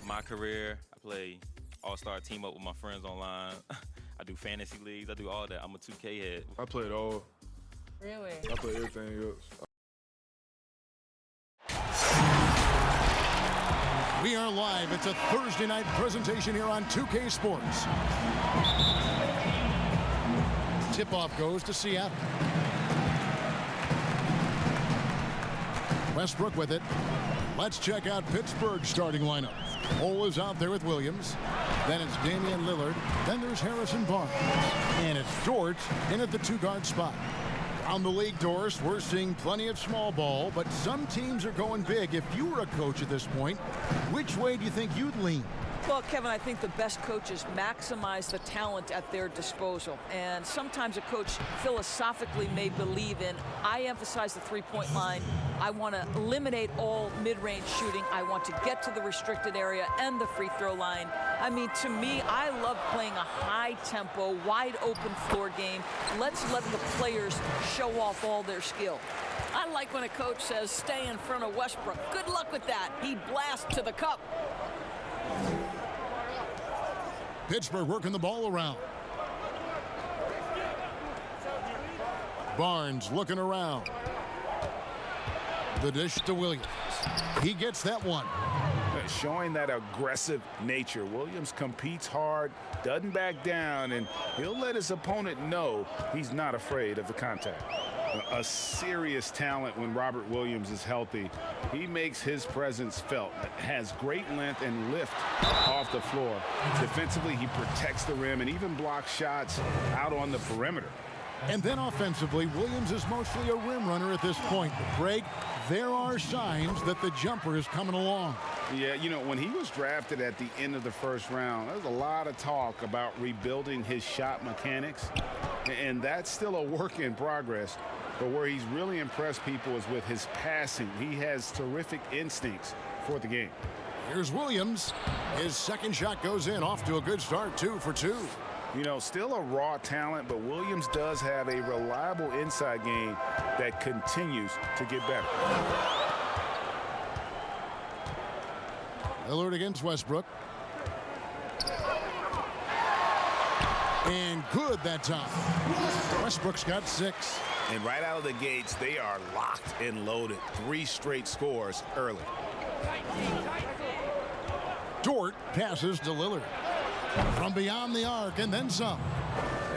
My career, I play all-star team up with my friends online. I do fantasy leagues. I do all that. I'm a 2K head. I play it all. Really? I play everything else. We are live. It's a Thursday night presentation here on 2K Sports. Tip-off goes to Seattle. Westbrook with it. Let's check out Pittsburgh's starting lineup. Cole is out there with Williams. Then it's Damian Lillard. Then there's Harrison Barnes. And it's Dort in at the two-guard spot. On the league, Doris, we're seeing plenty of small ball, but some teams are going big. If you were a coach at this point, which way do you think you'd lean? Well, Kevin, I think the best coaches maximize the talent at their disposal. And sometimes a coach philosophically may believe in, I emphasize the three-point line. I want to eliminate all mid-range shooting. I want to get to the restricted area and the free throw line. I mean, to me, I love playing a high-tempo, wide-open floor game. Let's let the players show off all their skill. I like when a coach says, stay in front of Westbrook. Good luck with that. He blasts to the cup. Pittsburgh working the ball around. Barnes looking around. The dish to Williams. He gets that one. Showing that aggressive nature. Williams competes hard, doesn't back down, and he'll let his opponent know he's not afraid of the contact. A serious talent when Robert Williams is healthy. He makes his presence felt. Has great length and lift off the floor. Defensively, he protects the rim and even blocks shots out on the perimeter. And then offensively, Williams is mostly a rim runner at this point. But Greg, there are signs that the jumper is coming along. Yeah, you know, when he was drafted at the end of the first round, there was a lot of talk about rebuilding his shot mechanics. And that's still a work in progress. But where he's really impressed people is with his passing. He has terrific instincts for the game. Here's Williams. His second shot goes in, off to a good start, 2 for 2. You know, still a raw talent, but Williams does have a reliable inside game that continues to get better. Lillard against Westbrook. And good that time. Westbrook's got 6. And right out of the gates, they are locked and loaded. 3 straight scores early. Dort passes to Lillard. From beyond the arc and then some.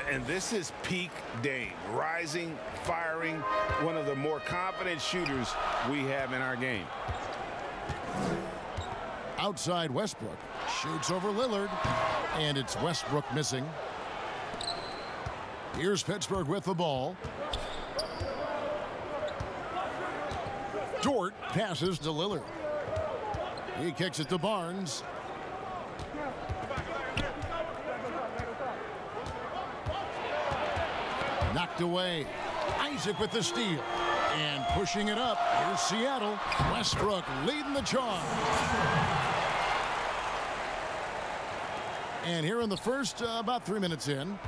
And this is peak Dame. Rising, firing, one of the more confident shooters we have in our game. Outside Westbrook. Shoots over Lillard. And it's Westbrook missing. Here's Pittsburgh with the ball. Dort passes to Lillard. He kicks it to Barnes. Knocked away. Isaac with the steal. And pushing it up. Here's Seattle. Westbrook leading the charge. And here in the first, about 3 minutes in.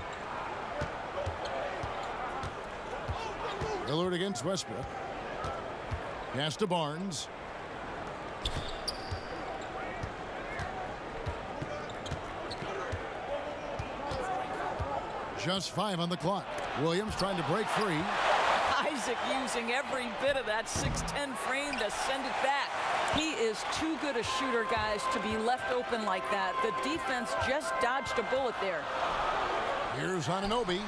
Lillard against Westbrook. Pass to Barnes. Just 5 on the clock. Williams trying to break free. Isaac using every bit of that 6'10" frame to send it back. He is too good a shooter, guys, to be left open like that. The defense just dodged a bullet there. Here's Anunoby.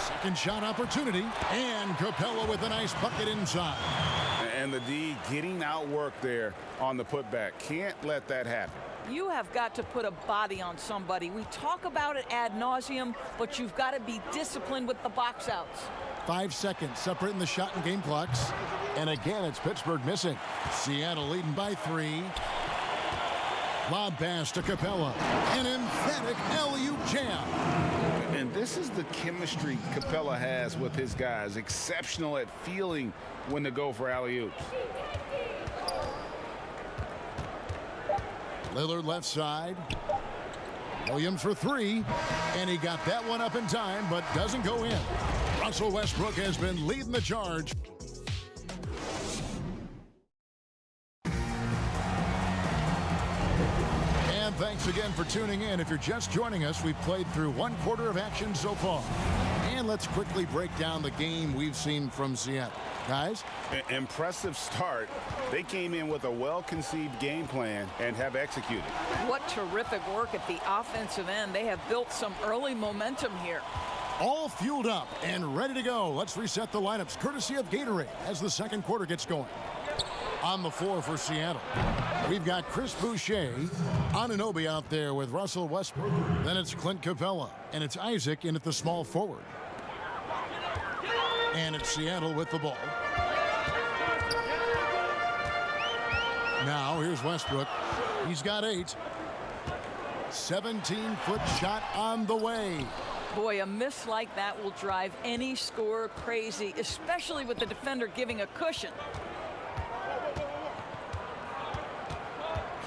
Second shot opportunity. And Capella with a nice bucket inside. And the D getting outworked there on the putback. Can't let that happen. You have got to put a body on somebody. We talk about it ad nauseum, but you've got to be disciplined with the box outs. 5 seconds separating the shot and game clocks. And again, it's Pittsburgh missing. Seattle leading by 3. Lob pass to Capella. An emphatic alley-oop jam. And this is the chemistry Capella has with his guys. Exceptional at feeling when to go for alley-oops. Lillard left side. Williams for 3. And he got that one up in time, but doesn't go in. Russell Westbrook has been leading the charge. thanks again for tuning in. If you're just joining us, we've played through one quarter of action so far. And let's quickly break down the game we've seen from Seattle. Guys? Impressive start. They came in with a well-conceived game plan and have executed. What terrific work at the offensive end. They have built some early momentum here. All fueled up and ready to go. Let's reset the lineups courtesy of Gatorade as the second quarter gets going. On the floor for Seattle, we've got Chris Boucher, Anunoby out there with Russell Westbrook. Then it's Clint Capella, and it's Isaac in at the small forward. And it's Seattle with the ball. Now here's Westbrook. He's got 8. 17-foot shot on the way. Boy, a miss like that will drive any scorer crazy, especially with the defender giving a cushion.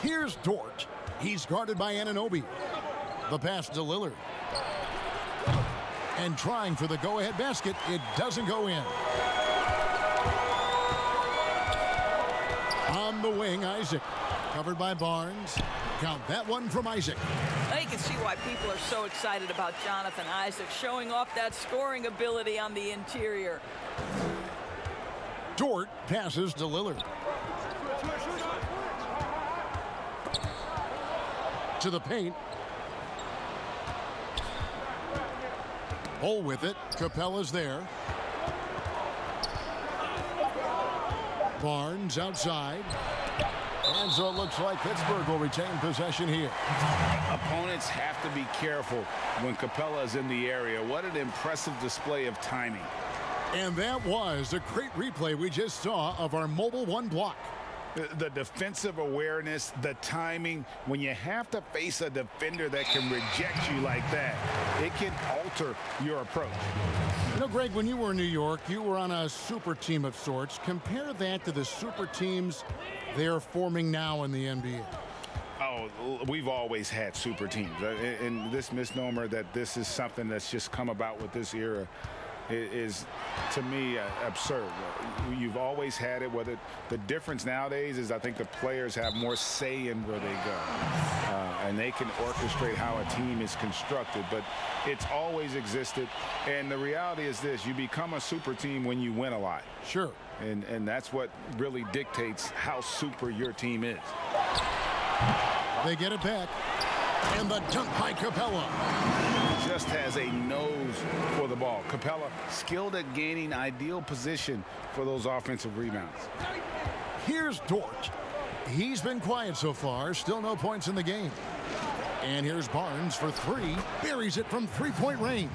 Here's Dort. He's guarded by Anunoby. The pass to Lillard. And trying for the go-ahead basket. It doesn't go in. On the wing, Isaac. Covered by Barnes. Count that one from Isaac. Now you can see why people are so excited about Jonathan Isaac, showing off that scoring ability on the interior. Dort passes to Lillard. To the paint. Bull with it. Capella's there. Barnes outside. And so it looks like Pittsburgh will retain possession here. Opponents have to be careful when Capella is in the area. What an impressive display of timing. And that was a great replay we just saw of our mobile one block. The defensive awareness, the timing, when you have to face a defender that can reject you like that, it can alter your approach. You know, Greg, when you were in New York, you were on a super team of sorts. Compare that to the super teams they're forming now in the NBA. Oh, we've always had super teams. And this misnomer that this is something that's just come about with this era is, to me, absurd. You've always had it. Whether the difference nowadays is I think the players have more say in where they go. And they can orchestrate how a team is constructed. But it's always existed. And the reality is this. You become a super team when you win a lot. Sure. And that's what really dictates how super your team is. They get it back. And the dunk by Capella. Just has a nose for the ball. Capella skilled at gaining ideal position for those offensive rebounds. Here's Dort. He's been quiet so far. Still no points in the game. And here's Barnes for 3. Buries it from three-point range.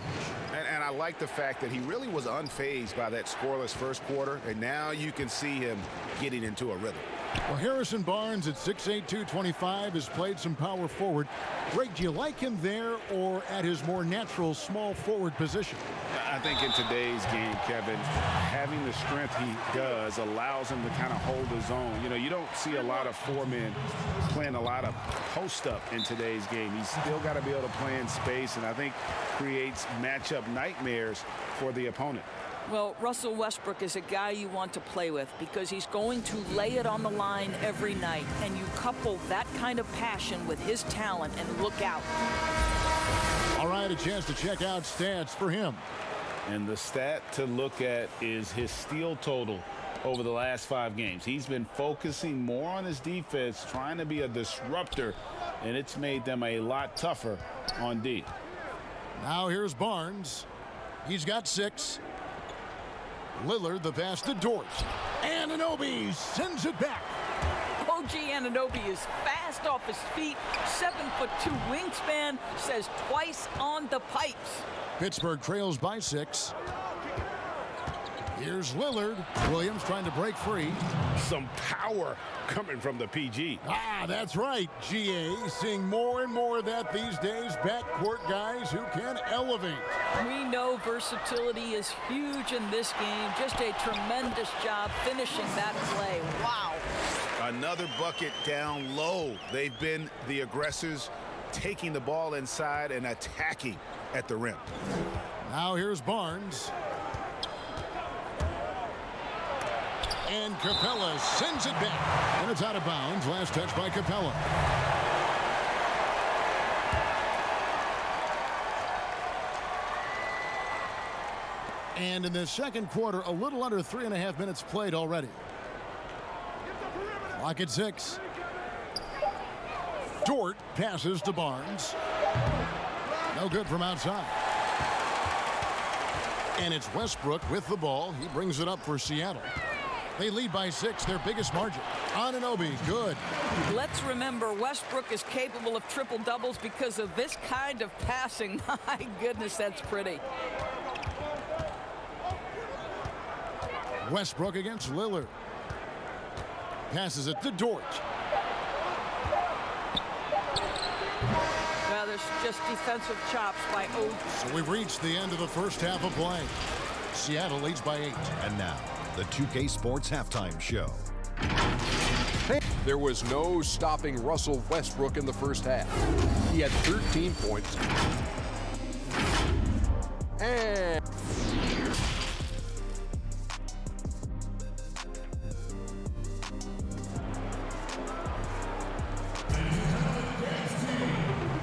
And I like the fact that he really was unfazed by that scoreless first quarter. And now you can see him getting into a rhythm. Well, Harrison Barnes at 6'8", 225 has played some power forward. Greg, do you like him there or at his more natural small forward position? I think in today's game, Kevin, having the strength he does allows him to kind of hold his own. You know, you don't see a lot of 4 men playing a lot of post-up in today's game. He's still got to be able to play in space, and I think creates matchup nightmares for the opponent. Well, Russell Westbrook is a guy you want to play with because he's going to lay it on the line every night. And you couple that kind of passion with his talent and look out. All right, a chance to check out stats for him. And the stat to look at is his steal total over the last 5 games. He's been focusing more on his defense, trying to be a disruptor, and it's made them a lot tougher on D. Now here's Barnes. He's got 6. Lillard, the pass to Dort. Anunoby sends it back. OG Anunoby is fast off his feet, 7'2" wingspan, says twice on the pipes. Pittsburgh trails by 6. Here's Lillard. Williams trying to break free. Some power coming from the PG. Ah, that's right, GA. Seeing more and more of that these days. Backcourt guys who can elevate. We know versatility is huge in this game. Just a tremendous job finishing that play. Wow. Another bucket down low. They've been the aggressors, taking the ball inside and attacking at the rim. Now here's Barnes. And Capella sends it back. And it's out of bounds. Last touch by Capella. And in the second quarter, a little under 3.5 minutes played already. Clock at 6. Dort passes to Barnes. No good from outside. And it's Westbrook with the ball. He brings it up for Seattle. They lead by 6, their biggest margin. Anunoby, good. Let's remember, Westbrook is capable of triple-doubles because of this kind of passing. My goodness, that's pretty. Westbrook against Lillard. Passes it to Dort. Well, there's just defensive chops by O. So we've reached the end of the first half of play. Seattle leads by 8. And now, the 2K Sports Halftime Show. There was no stopping Russell Westbrook in the first half. He had 13 points. And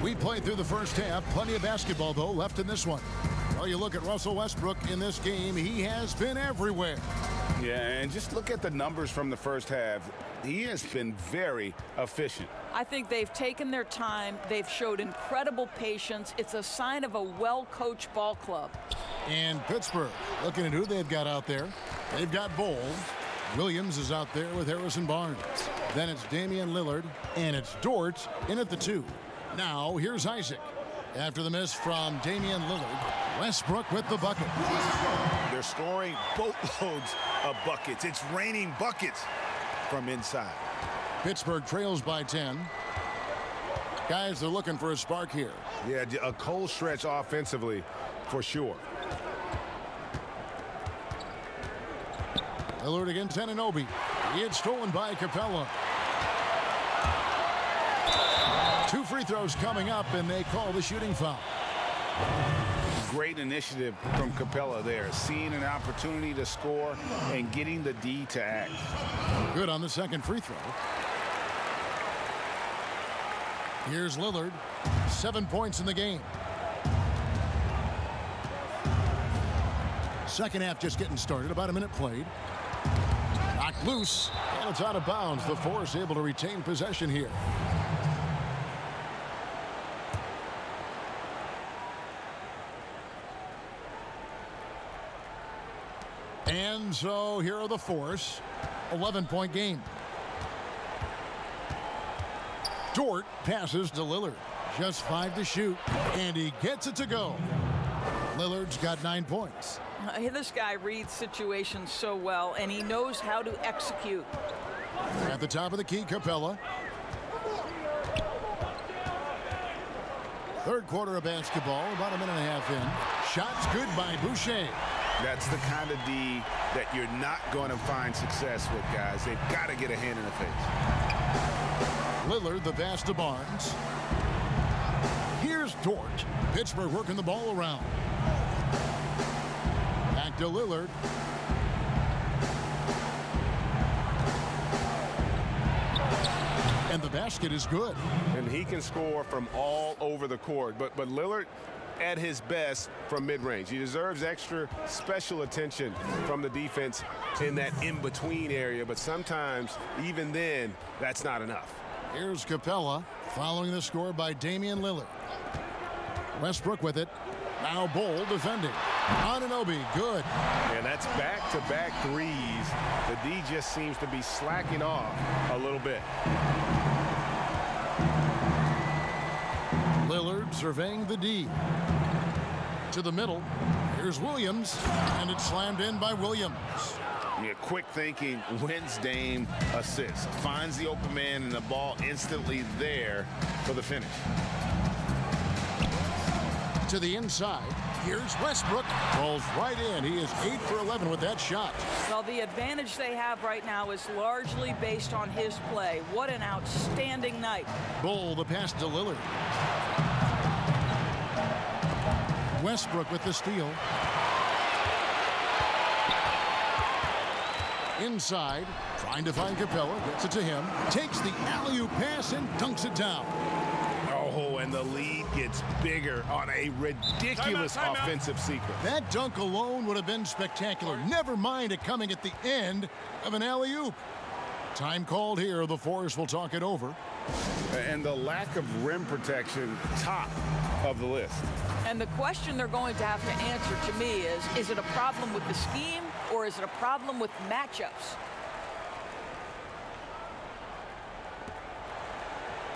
we played through the first half. Plenty of basketball, though, left in this one. Well, you look at Russell Westbrook in this game. He has been everywhere. Yeah, and just look at the numbers from the first half. He has been very efficient. I think they've taken their time. They've showed incredible patience. It's a sign of a well-coached ball club. And Pittsburgh, looking at who they've got out there. They've got Bowles. Williams is out there with Harrison Barnes. Then it's Damian Lillard, and it's Dort in at the 2. Now, here's Isaac. After the miss from Damian Lillard, Westbrook with the bucket. They're scoring boatloads of buckets. It's raining buckets from inside. Pittsburgh trails by 10. Guys, they're looking for a spark here. Yeah, a cold stretch offensively for sure. Lillard against Anunoby. It's stolen by Capella. 2 free throws coming up, and they call the shooting foul. Great initiative from Capella there, seeing an opportunity to score and getting the D to act. Good on the second free throw. Here's Lillard, 7 points in the game. Second half just getting started, about a minute played. Knocked loose, and it's out of bounds. The Force able to retain possession here. And so here are the Force. 11-point game. Dort passes to Lillard. Just 5 to shoot, and he gets it to go. Lillard's got 9 points. This guy reads situations so well, and he knows how to execute. At the top of the key, Capella. Third quarter of basketball, about a minute and a half in. Shots good by Boucher. That's the kind of D that you're not going to find success with, guys. They've got to get a hand in the face. Lillard, the pass to Barnes. Here's Dort. Pittsburgh working the ball around. Back to Lillard. And the basket is good. and he can score from all over the court. But Lillard at his best from mid-range. He deserves extra special attention from the defense in that in-between area, but sometimes even then that's not enough. Here's Capella following the score by Damian Lillard. Westbrook with it. Now Bol defending. Anunoby, good. And that's back-to-back threes. The D just seems to be slacking off a little bit. Lillard surveying the D. To the middle. Here's Williams, and it's slammed in by Williams. Yeah, quick thinking, wins Dame assist. Finds the open man and the ball instantly there for the finish. To the inside. Here's Westbrook. Falls right in. He is 8 for 11 with that shot. Well, the advantage they have right now is largely based on his play. What an outstanding night. Bol, the pass to Lillard. Westbrook with the steal. Inside, trying to find Capella. Gets it to him. Takes the alley-oop pass and dunks it down. Oh, and the lead gets bigger on a ridiculous offensive sequence. That dunk alone would have been spectacular. Never mind it coming at the end of an alley-oop. Time called here. The Force will talk it over. And the lack of rim protection, top of the list. And the question they're going to have to answer to me is it a problem with the scheme or is it a problem with matchups?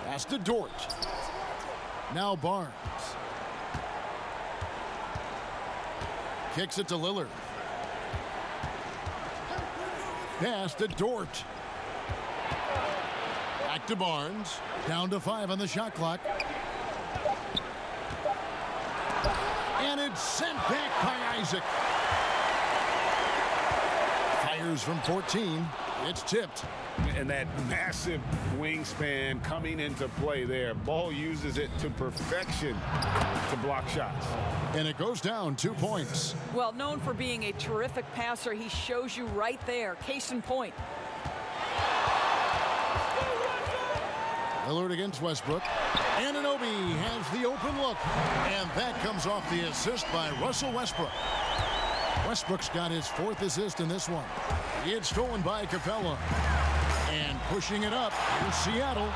Pass to Dort. Now Barnes. Kicks it to Lillard. Pass to Dort. Back to Barnes. Down to 5 on the shot clock. And it's sent back by Isaac. Fires from 14. It's tipped. And that massive wingspan coming into play there. Ball uses it to perfection to block shots. And it goes down 2 points. Well, known for being a terrific passer, he shows you right there. Case in point. Lillard against Westbrook. Anunoby has the open look. And that comes off the assist by Russell Westbrook. Westbrook's got his 4th assist in this one. It's stolen by Capella. And pushing it up to Seattle.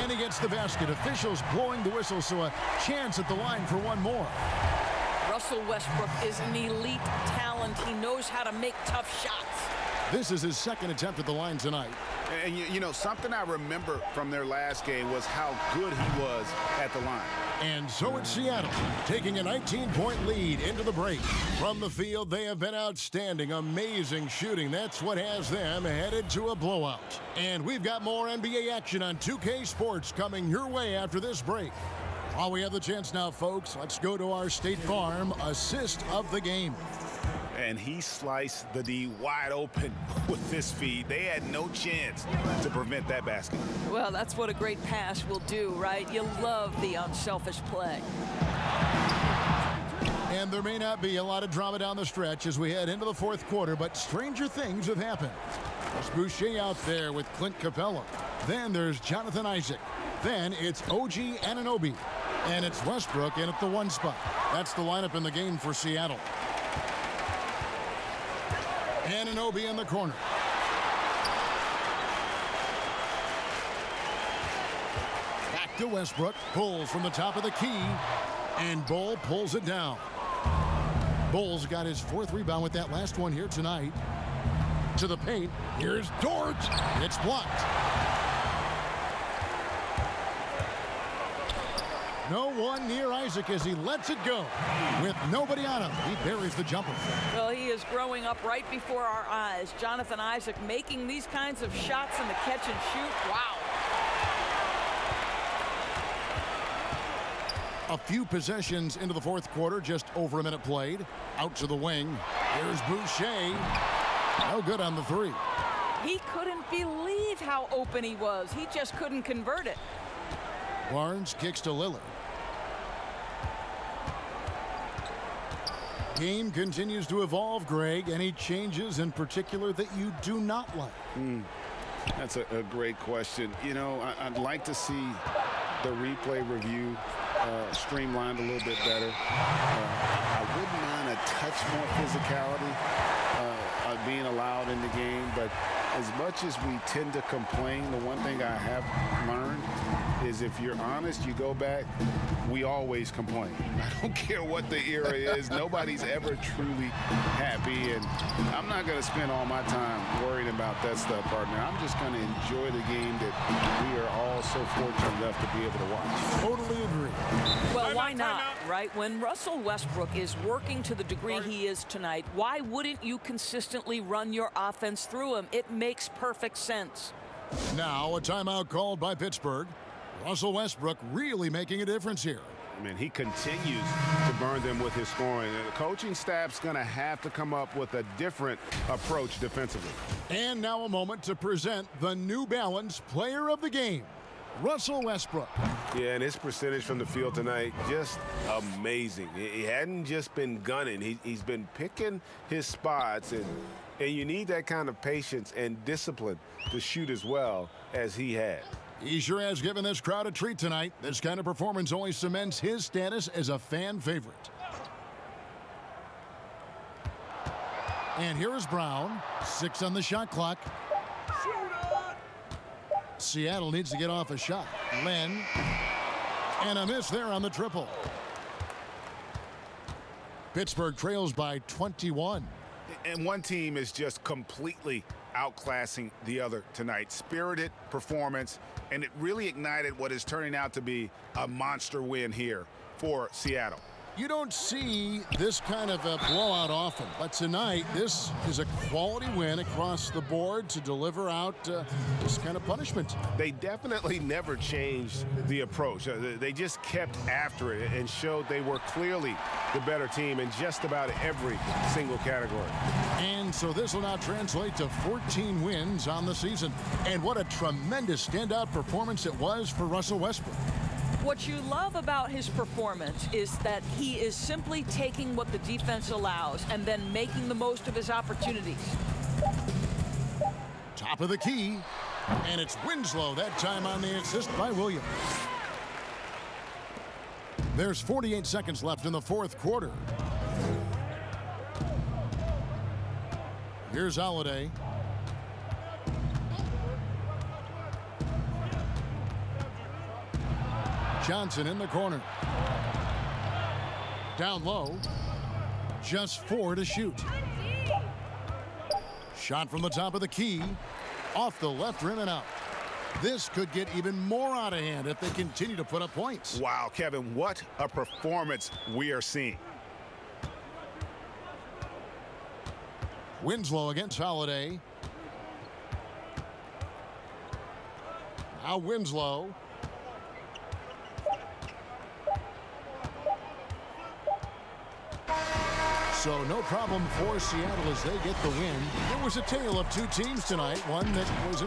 And he gets the basket. Officials blowing the whistle, so a chance at the line for one more. Russell Westbrook is an elite talent. He knows how to make tough shots. This is his 2nd attempt at the line tonight. And, you know, something I remember from their last game was how good he was at the line. And so it's Seattle taking a 19-point lead into the break. From the field, they have been outstanding. Amazing shooting. That's what has them headed to a blowout. And we've got more NBA action on 2K Sports coming your way after this break. While we have the chance now, folks, let's go to our State Farm assist of the game. And he sliced the D wide open with this feed. They had no chance to prevent that basket. Well, that's what a great pass will do, right? You love the unselfish play. And there may not be a lot of drama down the stretch as we head into the 4th quarter, but stranger things have happened. There's Boucher out there with Clint Capella. Then there's Jonathan Isaac. Then it's OG Anunoby. And it's Westbrook in at the 1 spot. That's the lineup in the game for Seattle. Anunoby in the corner. Back to Westbrook. Pulls from the top of the key. And Bull pulls it down. Bull's got his 4th rebound with that last one here tonight. To the paint. Here's Dort. It's blocked. No one near Isaac as he lets it go. With nobody on him, he buries the jumper. Well, he is growing up right before our eyes. Jonathan Isaac making these kinds of shots in the catch and shoot. Wow. A few possessions into the 4th quarter, just over a minute played. Out to the wing. Here's Boucher. No good on the 3. He couldn't believe how open he was. He just couldn't convert it. Barnes kicks to Lillard. Game continues to evolve, Greg. Any changes in particular that you do not like? That's a great question. You know, I'd like to see the replay review streamlined a little bit better. I wouldn't mind a touch more physicality being allowed in the game, but as much as we tend to complain, the one thing I have learned is if you're honest, you go back, we always complain. I don't care what the era is. Nobody's ever truly happy, and I'm not going to spend all my time worrying about that stuff, partner. I'm just going to enjoy the game that we are all so fortunate enough to be able to watch. Totally agree. Well, why not, right? When Russell Westbrook is working to the degree he is tonight, why wouldn't you consistently run your offense through him? It makes perfect sense. Now a timeout called by Pittsburgh. Russell Westbrook really making a difference here. I mean, he continues to burn them with his scoring. The coaching staff's going to have to come up with a different approach defensively. And now a moment to present the New Balance Player of the Game, Russell Westbrook. Yeah, and his percentage from the field tonight, just amazing. He hadn't just been gunning. He's been picking his spots, and you need that kind of patience and discipline to shoot as well as he had. He sure has given this crowd a treat tonight. This kind of performance only cements his status as a fan favorite. And here is Brown. 6 on the shot clock. Seattle needs to get off a shot. Len. And a miss there on the triple. Pittsburgh trails by 21. And one team is just completely outclassing the other tonight. Spirited performance, and it really ignited what is turning out to be a monster win here for Seattle. You don't see this kind of a blowout often, but tonight this is a quality win across the board to deliver out this kind of punishment. They definitely never changed the approach. They just kept after it and showed they were clearly the better team in just about every single category. And so this will now translate to 14 wins on the season. And what a tremendous standout performance it was for Russell Westbrook. What you love about his performance is that he is simply taking what the defense allows and then making the most of his opportunities. Top of the key, and it's Winslow that time on the assist by Williams. There's 48 seconds left in the fourth quarter. Here's Holiday. Johnson in the corner. Down low. Just 4 to shoot. Shot from the top of the key. Off the left rim and out. This could get even more out of hand if they continue to put up points. Wow, Kevin, what a performance we are seeing. Winslow against Holiday. Now Winslow. So no problem for Seattle as they get the win. It was a tale of two teams tonight. One that was